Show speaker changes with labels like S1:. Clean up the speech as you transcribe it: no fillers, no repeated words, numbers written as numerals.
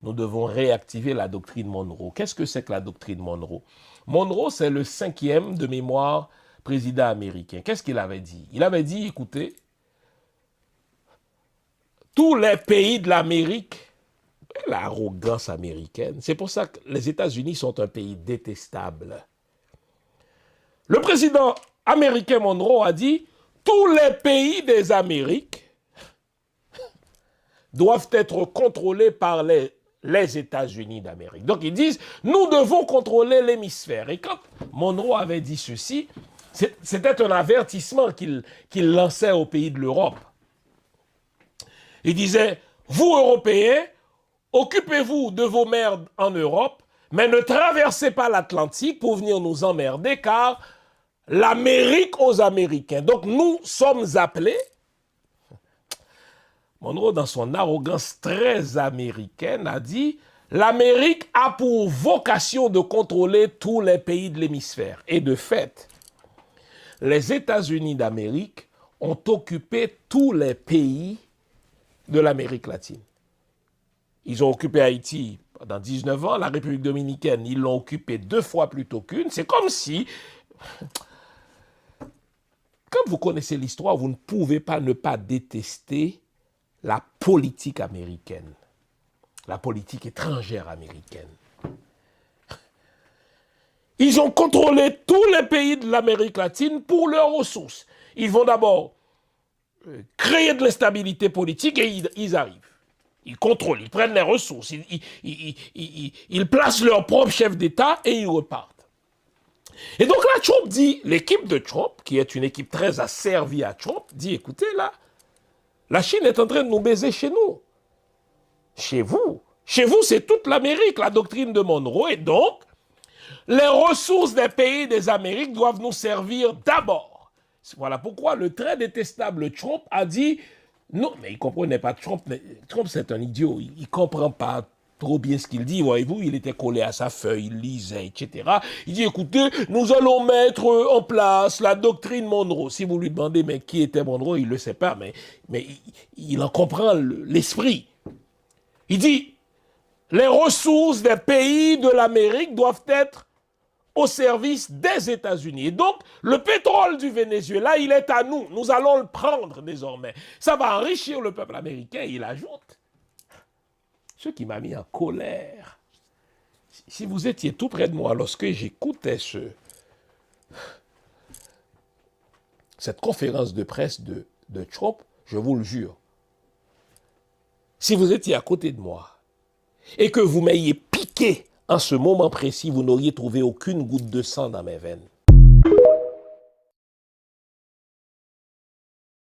S1: nous devons réactiver la doctrine Monroe. Qu'est-ce que c'est que la doctrine Monroe? Monroe, c'est le 5e de mémoire président américain. Qu'est-ce qu'il avait dit? Il avait dit, écoutez, tous les pays de l'Amérique, l'arrogance américaine, c'est pour ça que les États-Unis sont un pays détestable. Le président américain Monroe a dit, tous les pays des Amériques doivent être contrôlés par les États-Unis d'Amérique. Donc ils disent, nous devons contrôler l'hémisphère. Et quand Monroe avait dit ceci, c'était un avertissement qu'il lançait aux pays de l'Europe. Il disait, vous Européens, occupez-vous de vos merdes en Europe, mais ne traversez pas l'Atlantique pour venir nous emmerder, car l'Amérique aux Américains. Donc nous sommes appelés, Monroe, dans son arrogance très américaine, a dit « L'Amérique a pour vocation de contrôler tous les pays de l'hémisphère. » Et de fait, les États-Unis d'Amérique ont occupé tous les pays de l'Amérique latine. Ils ont occupé Haïti pendant 19 ans, la République dominicaine, ils l'ont occupé 2 fois plutôt qu'une. C'est comme si... Quand vous connaissez l'histoire, vous ne pouvez pas ne pas détester la politique américaine, la politique étrangère américaine. Ils ont contrôlé tous les pays de l'Amérique latine pour leurs ressources. Ils vont d'abord créer de l'instabilité politique et ils arrivent. Ils contrôlent, ils prennent les ressources, ils placent leur propre chef d'État et ils repartent. Et donc là, Trump dit, l'équipe de Trump, qui est une équipe très asservie à Trump, dit, écoutez là, la Chine est en train de nous baiser chez nous. Chez vous, c'est toute l'Amérique, la doctrine de Monroe. Et donc, les ressources des pays des Amériques doivent nous servir d'abord. Voilà pourquoi le très détestable Trump a dit, non, mais il ne comprenait pas Trump. Trump, c'est un idiot. Il ne comprend pas trop bien ce qu'il dit. Voyez-vous, il était collé à sa feuille, il lisait, etc. Il dit, écoutez, nous allons mettre en place la doctrine Monroe. Si vous lui demandez, mais qui était Monroe, il ne le sait pas, mais il en comprend l'esprit. Il dit, les ressources des pays de l'Amérique doivent être au service des États-Unis. Et donc, le pétrole du Venezuela, il est à nous. Nous allons le prendre désormais. Ça va enrichir le peuple américain. Il ajoute, ce qui m'a mis en colère, si vous étiez tout près de moi lorsque j'écoutais cette conférence de presse de Trump, je vous le jure, si vous étiez à côté de moi et que vous m'ayez piqué en ce moment précis, vous n'auriez trouvé aucune goutte de sang dans mes veines.